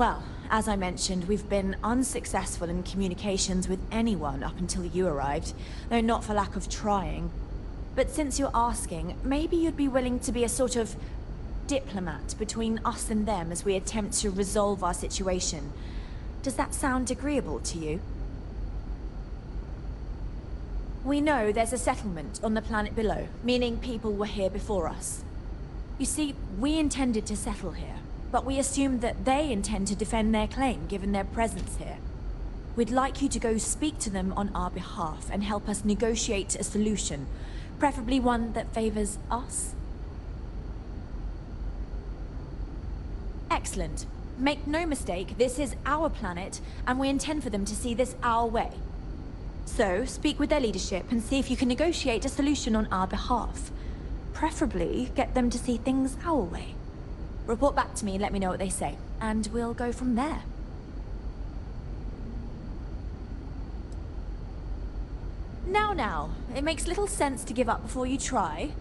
Well, as I mentioned, we've been unsuccessful in communications with anyone up until you arrived, though not for lack of trying. But since you're asking, maybe you'd be willing to be a sort of diplomat between us and them as we attempt to resolve our situation. Does that sound agreeable to you? We know there's a settlement on the planet below, meaning people were here before us. You see, we intended to settle here, but we assumed that they intend to defend their claim given their presence here. We'd like you to go speak to them on our behalf and help us negotiate a solution, preferably one that favors us. Excellent. Make no mistake, this is our planet, and we intend for them to see this our way. So, speak with their leadership and see if you can negotiate a solution on our behalf. Preferably, get them to see things our way. Report back to me and let me know what they say, and we'll go from there. Now, it makes little sense to give up before you try.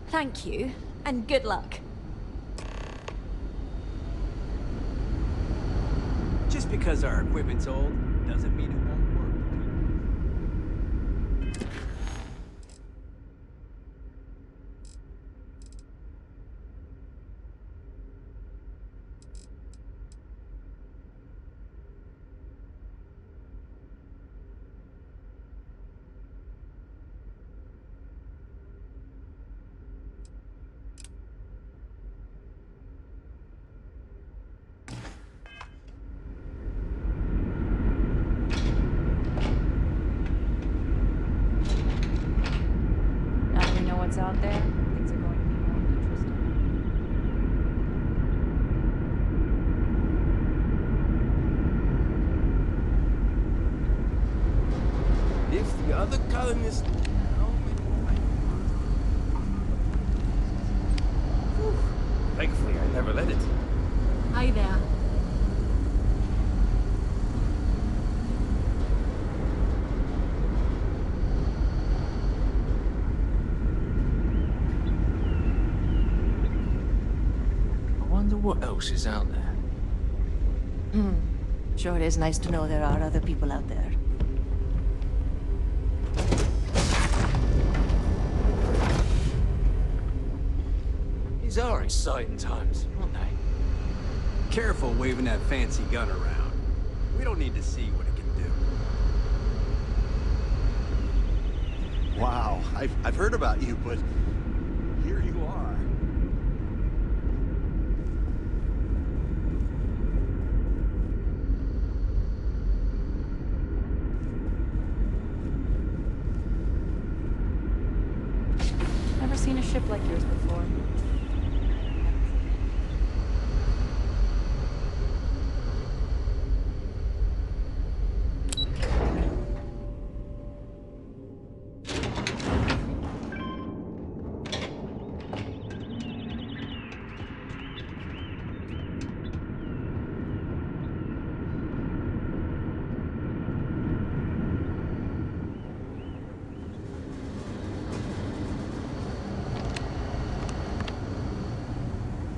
Thank you, and good luck. Just because our equipment's old, doesn't mean it won't work. Out there, things are going to be more interesting. If the other colonists... Thankfully, I never let it. Hi there. What else is out there? Sure is nice to know there are other people out there. These are exciting times, aren't they? Careful waving that fancy gun around. We don't need to see what it can do. Wow, I've heard about you, but here you are. Seen a ship like yours before.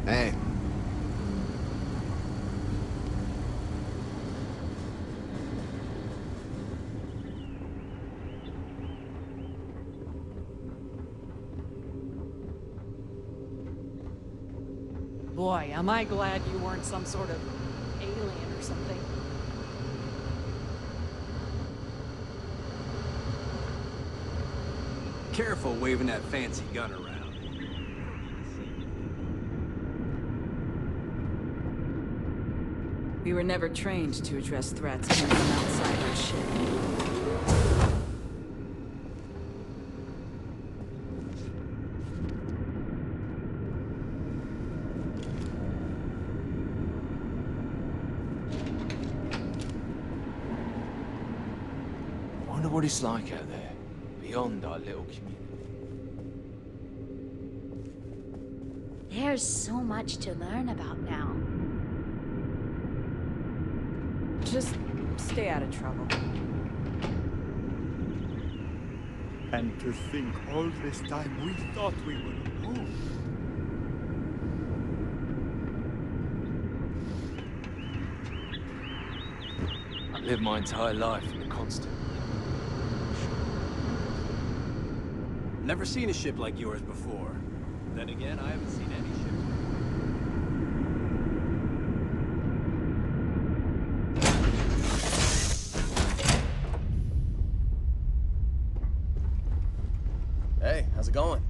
Hey. Boy, am I glad you weren't some sort of alien or something. Careful waving that fancy gun around. We were never trained to address threats coming from outside our ship. Wonder what it's like out there, beyond our little community. There's so much to learn about now. Just stay out of trouble. And to think all this time we thought we would move. Lived my entire life in a constant. Never seen a ship like yours before. Then again, I haven't seen any ship. Hey, how's it going?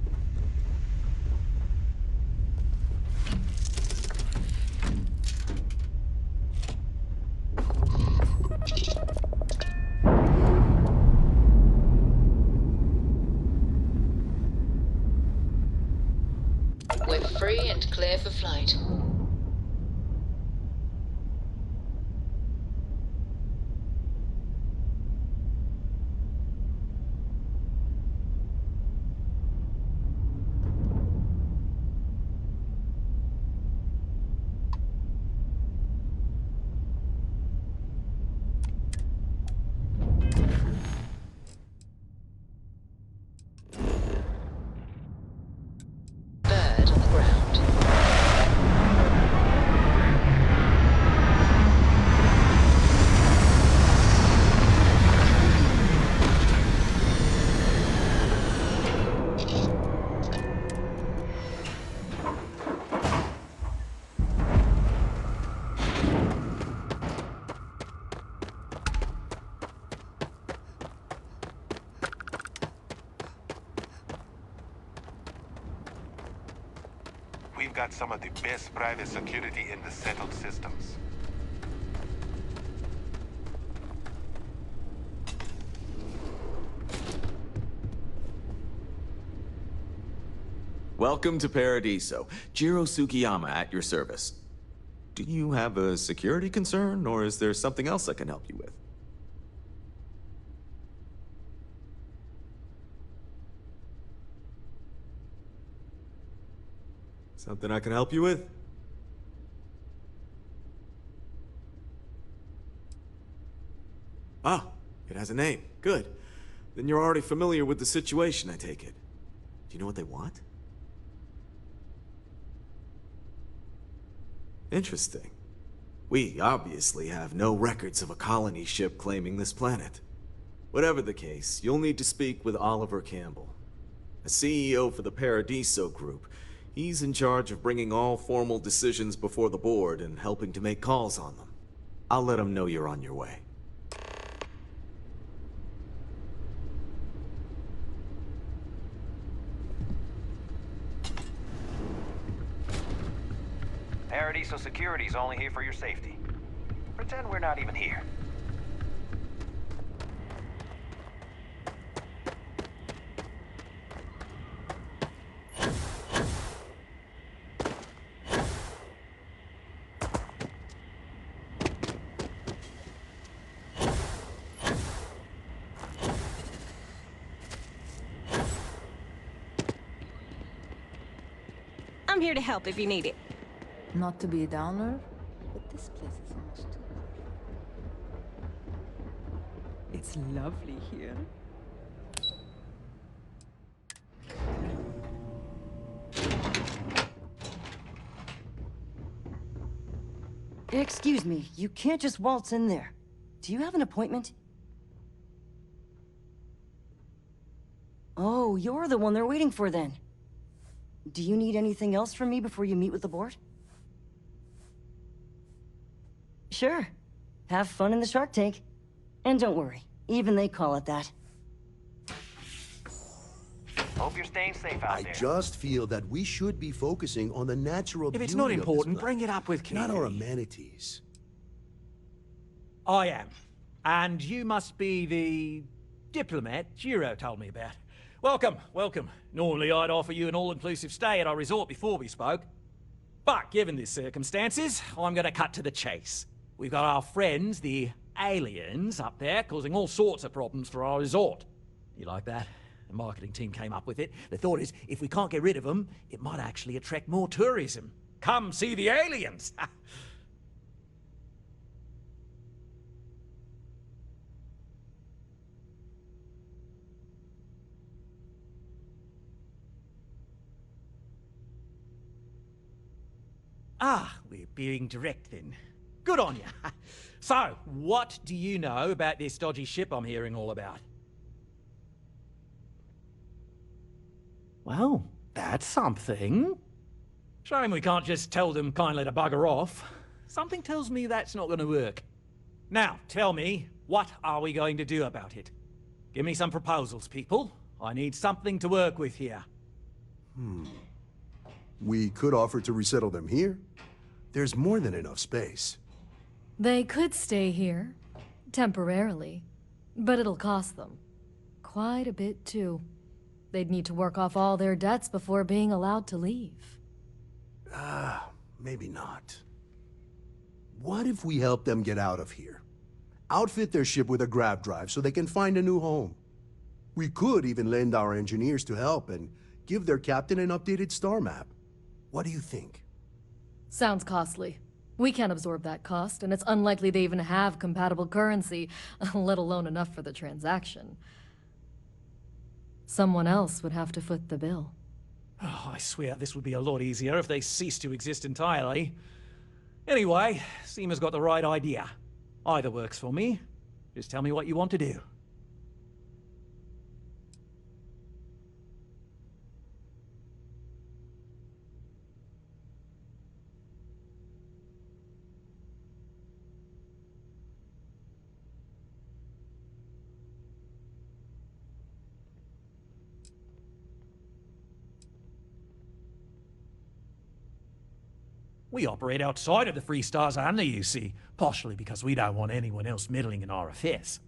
We're free and clear for flight. Bird on the ground. We've got some of the best private security in the settled systems. Welcome to Paradiso. Jiro Sugiyama at your service. Do you have a security concern, or is there something else I can help you with? Something I can help you with? Ah, it has a name. Good. Then you're already familiar with the situation, I take it. Do you know what they want? Interesting. We obviously have no records of a colony ship claiming this planet. Whatever the case, you'll need to speak with Oliver Campbell, a CEO for the Paradiso Group. He's in charge of bringing all formal decisions before the board and helping to make calls on them. I'll let him know you're on your way. Paradiso Security's only here for your safety. Pretend we're not even here. I'm here to help if you need it. Not to be a downer, but this place is almost too much. It's lovely here. Excuse me, you can't just waltz in there. Do you have an appointment? Oh, you're the one they're waiting for then. Do you need anything else from me before you meet with the board? Sure. Have fun in the shark tank. And don't worry, even they call it that. Hope you're staying safe out there. I just feel that we should be focusing on the natural beauty If it's not of this important, planet, bring it up with Keely. not our amenities. I am. And you must be the diplomat Jiro told me about. Welcome, welcome. Normally I'd offer you an all-inclusive stay at our resort before we spoke. But given the circumstances, I'm gonna cut to the chase. We've got our friends, the aliens, up there, causing all sorts of problems for our resort. You like that? The marketing team came up with it. The thought is, if we can't get rid of them, it might actually attract more tourism. Come see the aliens! Ah, we're being direct then. Good on you. So, what do you know about this dodgy ship I'm hearing all about? Well, that's something. Shame we can't just tell them kindly to bugger off. Something tells me that's not going to work. Now, tell me, what are we going to do about it? Give me some proposals, people. I need something to work with here. We could offer to resettle them here. There's more than enough space. They could stay here, temporarily, but it'll cost them. Quite a bit, too. They'd need to work off all their debts before being allowed to leave. Maybe not. What if we help them get out of here? Outfit their ship with a grav drive so they can find a new home. We could even lend our engineers to help and give their captain an updated star map. What do you think? Sounds costly. We can't absorb that cost, and it's unlikely they even have compatible currency, let alone enough for the transaction. Someone else would have to foot the bill. Oh, I swear this would be a lot easier if they ceased to exist entirely. Anyway, Seema's got the right idea. Either works for me. Just tell me what you want to do. We operate outside of the Free Stars only, you see, partially because we don't want anyone else meddling in our affairs.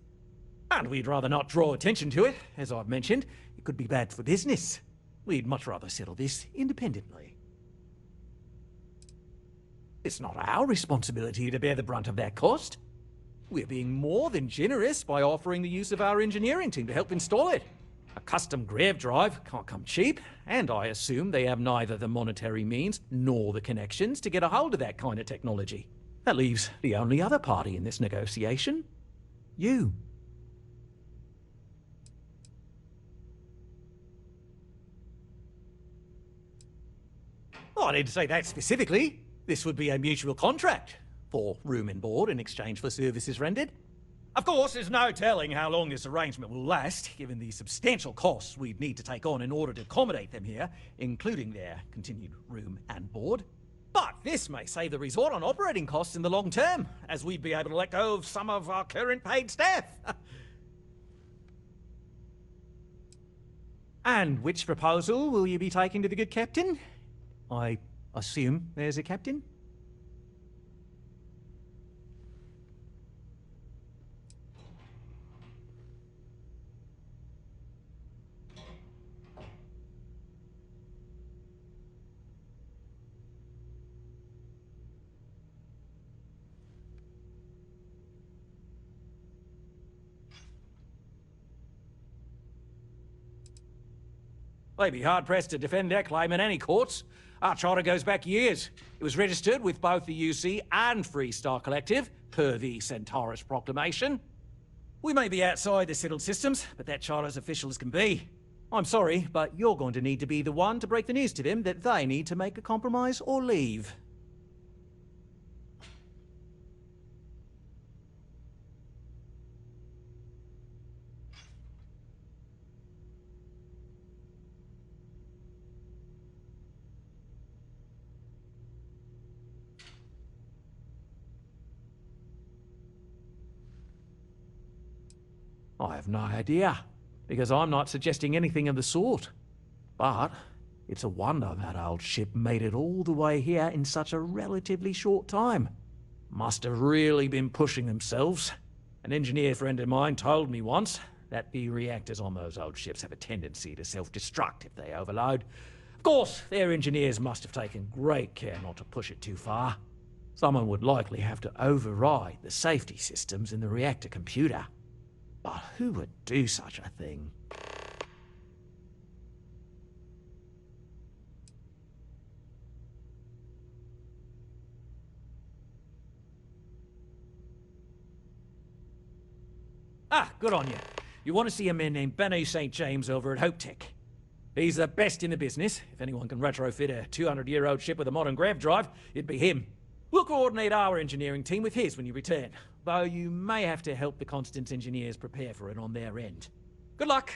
And we'd rather not draw attention to it. As I've mentioned, it could be bad for business. We'd much rather settle this independently. It's not our responsibility to bear the brunt of that cost. We're being more than generous by offering the use of our engineering team to help install it. A custom grav drive can't come cheap, and I assume they have neither the monetary means nor the connections to get a hold of that kind of technology. That leaves the only other party in this negotiation. You. Oh, I didn't say that specifically. This would be a mutual contract for room and board in exchange for services rendered. Of course, there's no telling how long this arrangement will last, given the substantial costs we'd need to take on in order to accommodate them here, including their continued room and board. But this may save the resort on operating costs in the long term, as we'd be able to let go of some of our current paid staff. And which proposal will you be taking to the good captain? I assume there's a captain? They'd be hard-pressed to defend their claim in any courts. Our charter goes back years. It was registered with both the UC and Free Star Collective, per the Centaurus Proclamation. We may be outside the settled systems, but that charter as official as can be. I'm sorry, but you're going to need to be the one to break the news to them that they need to make a compromise or leave. I have no idea, because I'm not suggesting anything of the sort. But it's a wonder that old ship made it all the way here in such a relatively short time. Must have really been pushing themselves. An engineer friend of mine told me once that the reactors on those old ships have a tendency to self-destruct if they overload. Of course, their engineers must have taken great care not to push it too far. Someone would likely have to override the safety systems in the reactor computer. But who would do such a thing? Ah, good on you. You want to see a man named Benny St. James over at Hope Tech. He's the best in the business. If anyone can retrofit a 200-year-old ship with a modern grav drive, it'd be him. We'll coordinate our engineering team with his when you return, though you may have to help the Constance engineers prepare for it on their end. Good luck.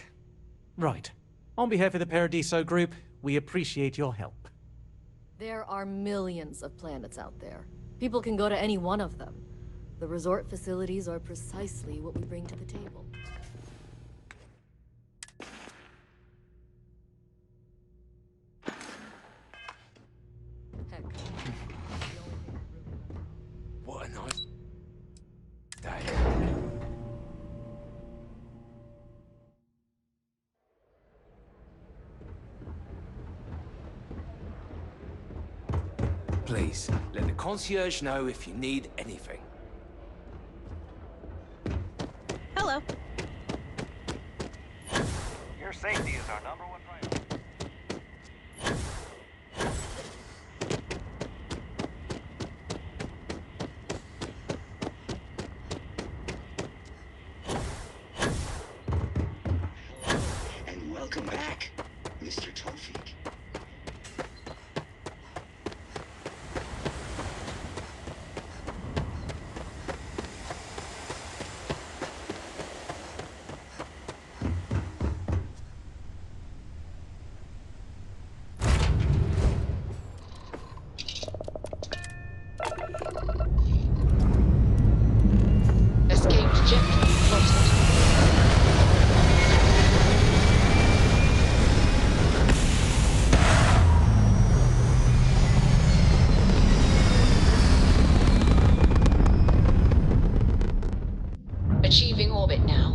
Right. On behalf of the Paradiso Group, we appreciate your help. There are millions of planets out there. People can go to any one of them. The resort facilities are precisely what we bring to the table. Heck. What a nice day. Please, let the concierge know if you need anything. Hello. Your safety is our number one priority. And welcome back, Mr. Tawfiq. Escaped jet plotted. Achieving orbit now.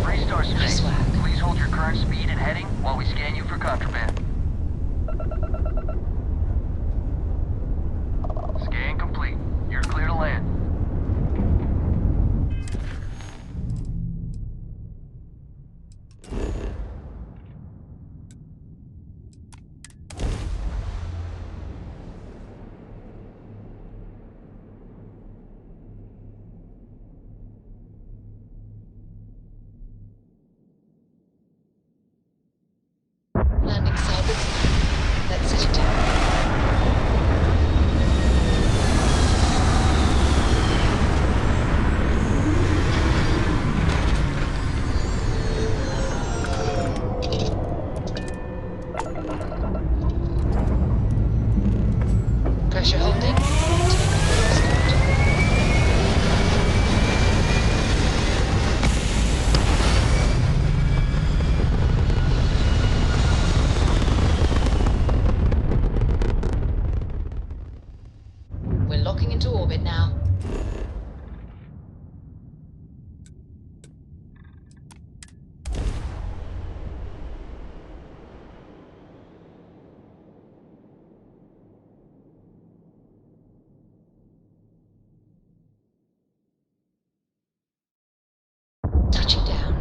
Restart stream. Please hold your current speed and heading while we scan you for contraband. Scan complete. You're clear to land. Landing salvage. Let's set it down. Pressure holding. Take full start. We're locking into orbit now. Touching down.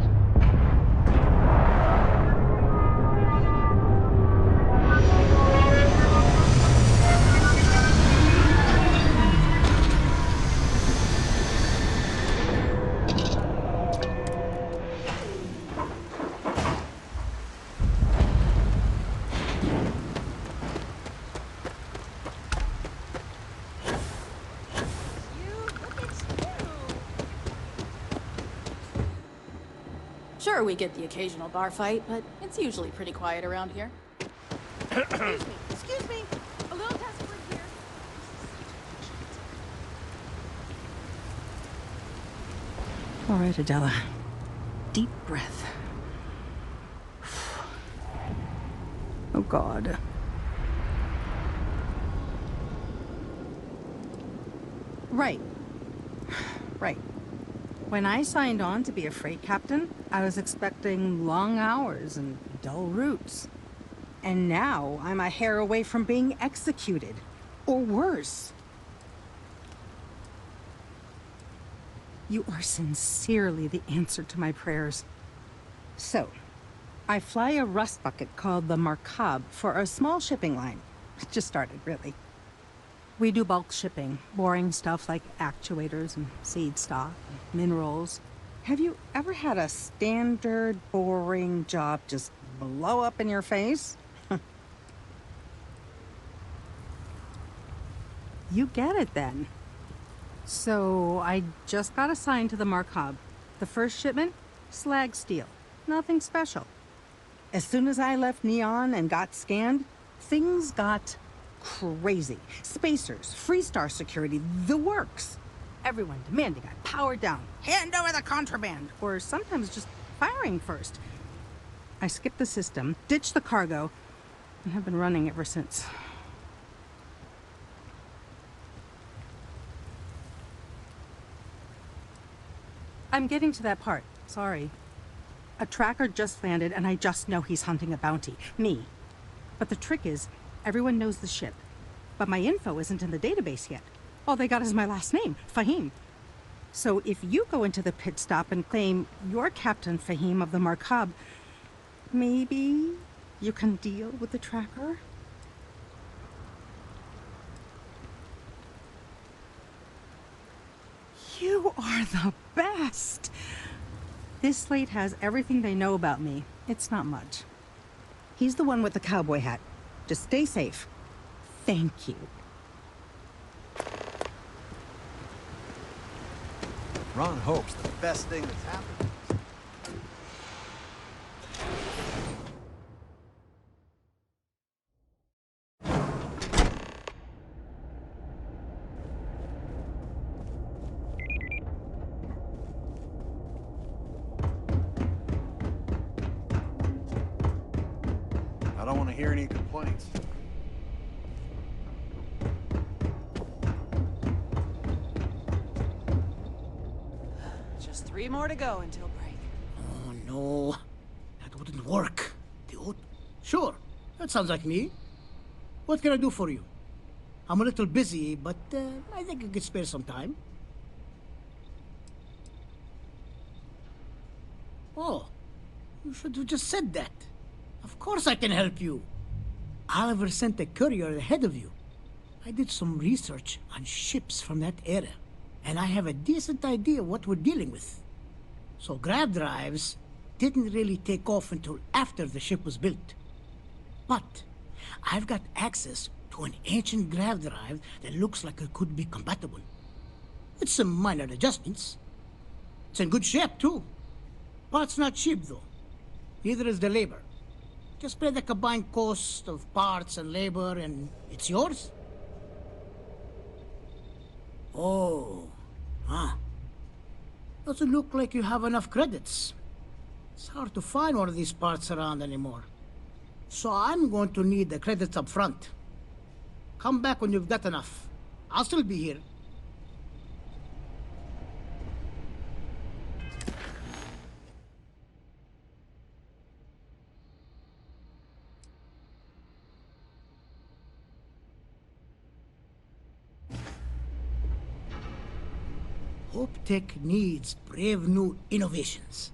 Sure, we get the occasional bar fight, but it's usually pretty quiet around here. Excuse me. A little desperate here. All right, Adela. Deep breath. Oh, God. Right. Right. When I signed on to be a freight captain, I was expecting long hours and dull routes. And now I'm a hair away from being executed. Or worse. You are sincerely the answer to my prayers. So, I fly a rust bucket called the Markab for a small shipping line. It just started, really. We do bulk shipping, boring stuff like actuators and seed stock, and minerals. Have you ever had a standard, boring job just blow up in your face? You get it then. So I just got assigned to the Markab. The first shipment, slag steel. Nothing special. As soon as I left Neon and got scanned, things got crazy. Spacers, Freestar security, the works. Everyone demanding I power down, hand over the contraband, or sometimes just firing first. I skipped the system, ditched the cargo, and have been running ever since. I'm getting to that part. Sorry. A tracker just landed, and I just know he's hunting a bounty. Me. But the trick is, everyone knows the ship. But my info isn't in the database yet. All they got is my last name, Fahim. So if you go into the pit stop and claim you're Captain Fahim of the Markab, maybe you can deal with the tracker? You are the best! This slate has everything they know about me. It's not much. He's the one with the cowboy hat. Just stay safe. Thank you. Ron hopes the best thing that's happened. I don't want to hear any complaints. Just 3 more to go until break. Oh, no. That wouldn't work. Dude. Sure. That sounds like me. What can I do for you? I'm a little busy, but I think I could spare some time. Oh. You should have just said that. Of course I can help you. Oliver sent a courier ahead of you. I did some research on ships from that era, and I have a decent idea what we're dealing with. So grav drives didn't really take off until after the ship was built. But I've got access to an ancient grav drive that looks like it could be compatible. With some minor adjustments. It's in good shape, too. Parts not cheap, though. Neither is the labor. Just pay the combined cost of parts and labor, and it's yours. Oh. Huh. Doesn't look like you have enough credits. It's hard to find one of these parts around anymore. So I'm going to need the credits up front. Come back when you've got enough. I'll still be here. HopeTech needs brave new innovations.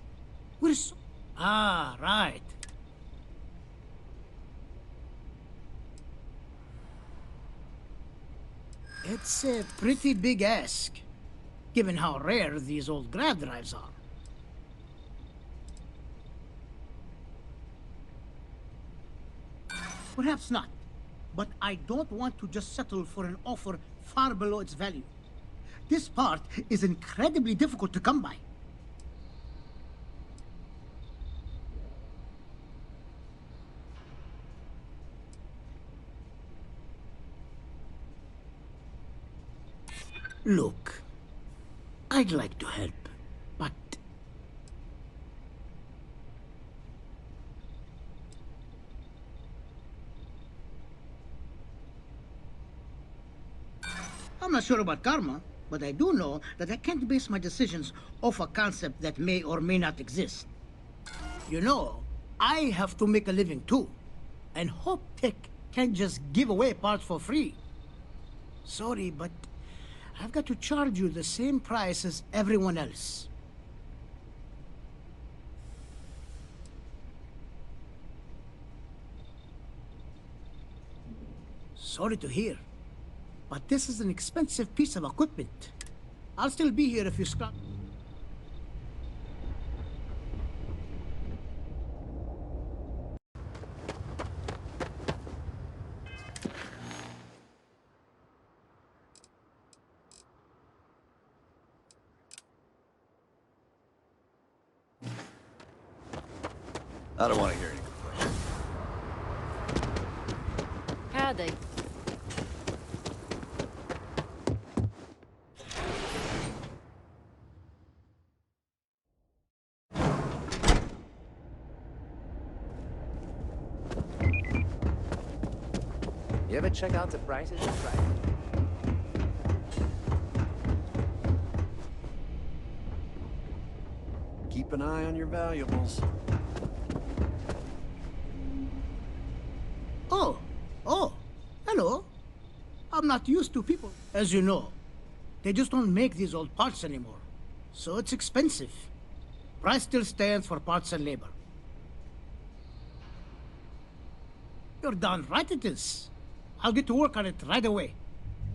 We're so... Ah, right. It's a pretty big ask, given how rare these old grav drives are. Perhaps not, but I don't want to just settle for an offer far below its value. This part is incredibly difficult to come by. Look, I'd like to help, but... I'm not sure about karma, But I do know that I can't base my decisions off a concept that may or may not exist. You know, I have to make a living too. And Hope Tech can't just give away parts for free. Sorry, but I've got to charge you the same price as everyone else. Sorry to hear, but this is an expensive piece of equipment. I'll still be here if you scrap. I don't want to hear any complaints. Howdy. You ever check out the prices of prices? Keep an eye on your valuables. Oh, hello. I'm not used to people. As you know, they just don't make these old parts anymore. So it's expensive. Price still stands for parts and labor. You're darn right it is. I'll get to work on it right away.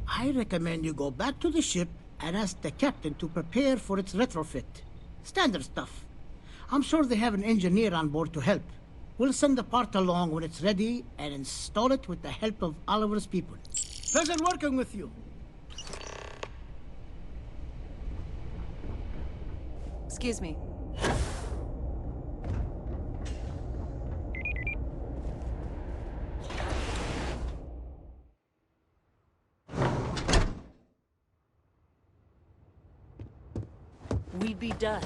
I recommend you go back to the ship and ask the captain to prepare for its retrofit. Standard stuff. I'm sure they have an engineer on board to help. We'll send the part along when it's ready and install it with the help of Oliver's people. Pleasure working with you. Excuse me. We'd be done.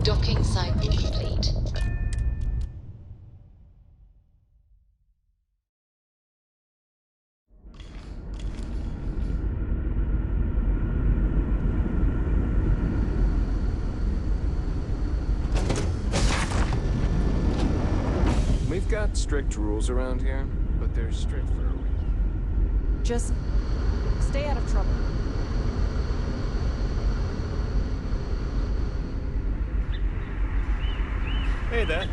Docking cycle complete. We've got strict rules around here, but they're strict for a reason. Just stay out of trouble. Hey there.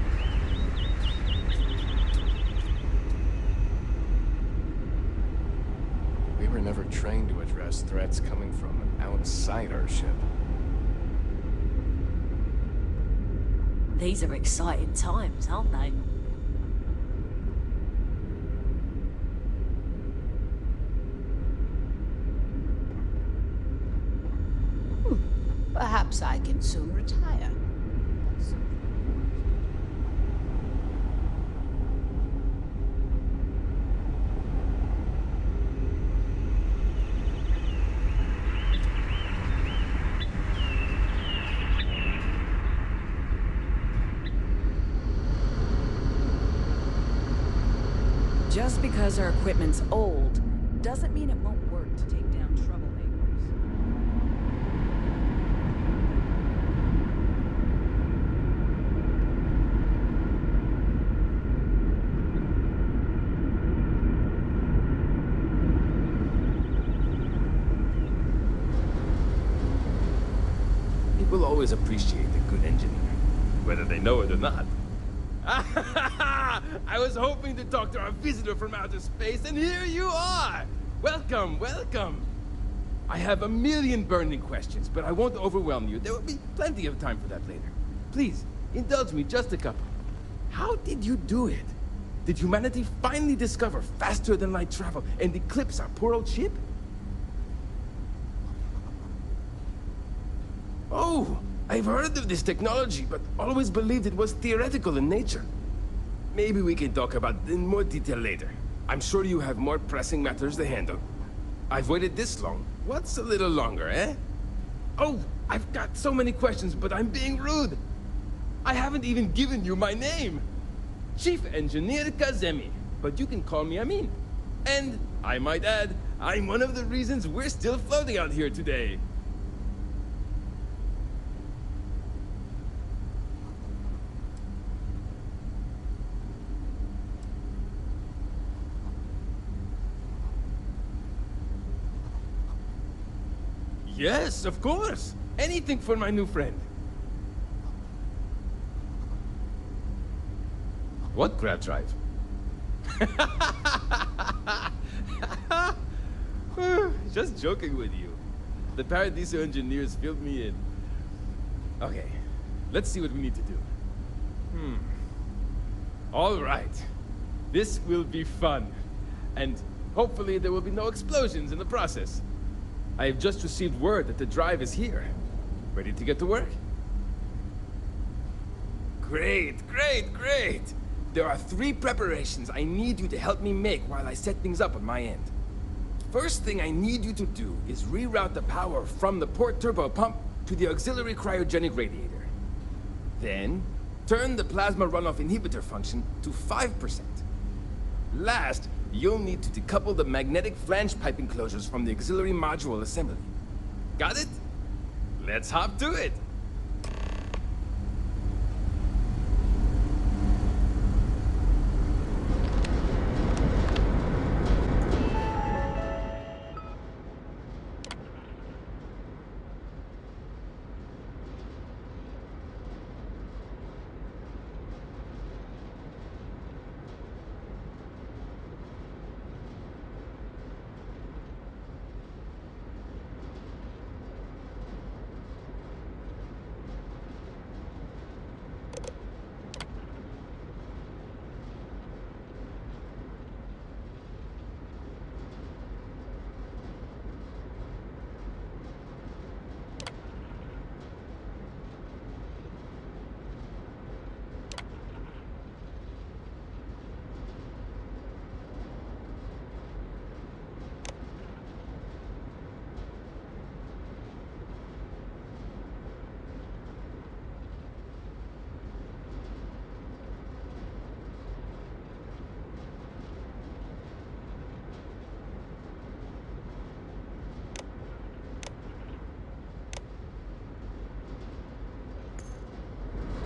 We were never trained to address threats coming from outside our ship. These are exciting times, aren't they? Perhaps I can soon retire. Just because our equipment's old doesn't mean it won't work to take down troublemakers. People always appreciate a good engineer, whether they know it or not. I was hoping to talk to our visitor from outer space, and here you are! Welcome, welcome! I have a million burning questions, but I won't overwhelm you. There will be plenty of time for that later. Please, indulge me just a couple. How did you do it? Did humanity finally discover faster-than-light travel and eclipse our poor old ship? Oh, I've heard of this technology, but always believed it was theoretical in nature. Maybe we can talk about it in more detail later. I'm sure you have more pressing matters to handle. I've waited this long. What's a little longer, eh? Oh, I've got so many questions, but I'm being rude. I haven't even given you my name. Chief Engineer Kazemi, but you can call me Amin. And, I might add, I'm one of the reasons we're still floating out here today. Yes, of course. Anything for my new friend. What grab drive? Just joking with you. The Paradiso engineers filled me in. Okay, let's see what we need to do. All right. This will be fun. And hopefully there will be no explosions in the process. I have just received word that the drive is here. Ready to get to work? Great, great, great! There are 3 preparations I need you to help me make while I set things up on my end. First thing I need you to do is reroute the power from the port turbo pump to the auxiliary cryogenic radiator. Then, turn the plasma runoff inhibitor function to 5%. Last, you'll need to decouple the magnetic flange pipe enclosures from the auxiliary module assembly. Got it? Let's hop to it!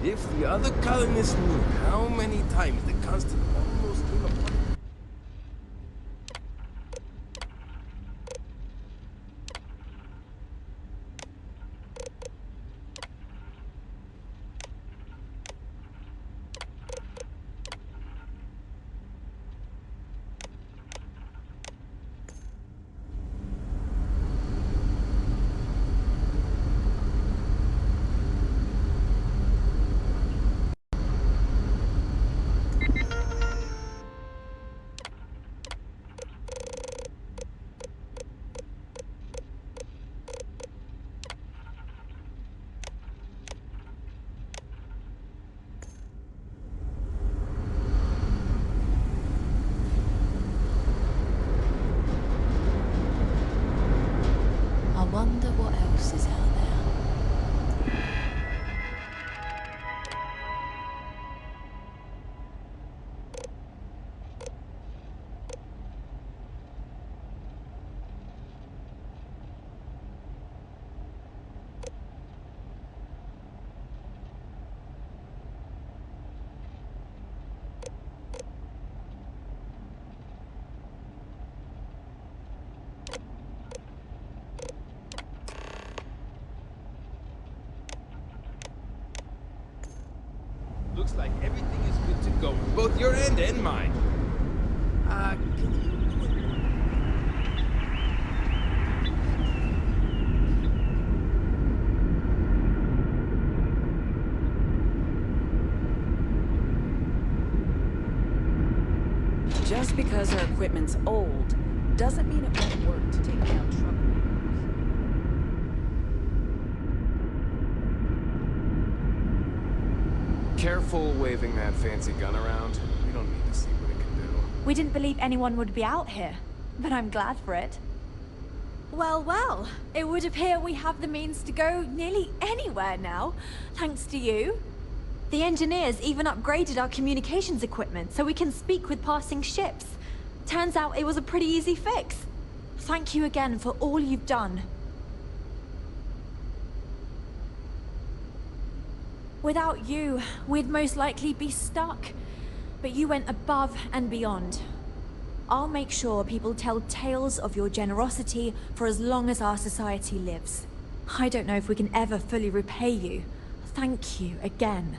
If the other colonists knew how many times the constant almost came apart. looks like everything is good to go, both your end and mine. Can you... Just because our equipment's old, doesn't mean it won't work to take down troublemakers. Careful waving that fancy gun around. We don't need to see what it can do. We didn't believe anyone would be out here, but I'm glad for it. Well, well, it would appear we have the means to go nearly anywhere now, thanks to you. The engineers even upgraded our communications equipment so we can speak with passing ships. Turns out it was a pretty easy fix. Thank you again for all you've done. Without you, we'd most likely be stuck. But you went above and beyond. I'll make sure people tell tales of your generosity for as long as our society lives. I don't know if we can ever fully repay you. Thank you again.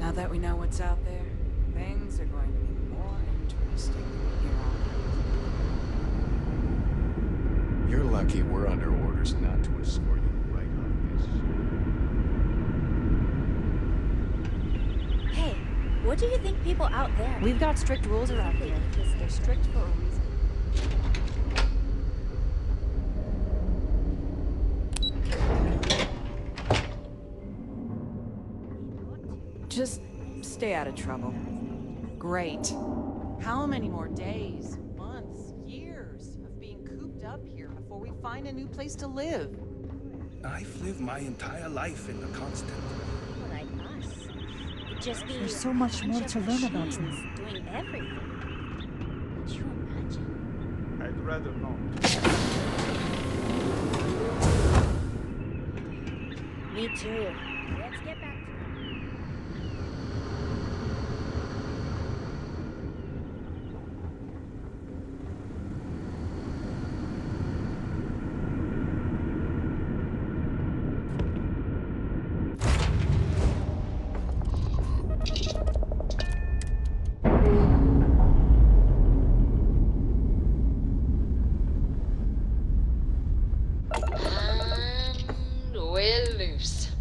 Now that we know what's out there, things are going to be more interesting here on Earth. You're lucky we're under orders not to escort you right off this. Hey, what do you think people out there... We've got strict rules around here. They're strict for a reason. Just stay out of trouble. Great. How many more days, months, years of being cooped up here before we find a new place to live? I've lived my entire life in the constant. Like us. Just be There's so much more to learn about me. doing everything. Could you imagine? I'd rather not. Me too. Let's get back to And we're loose.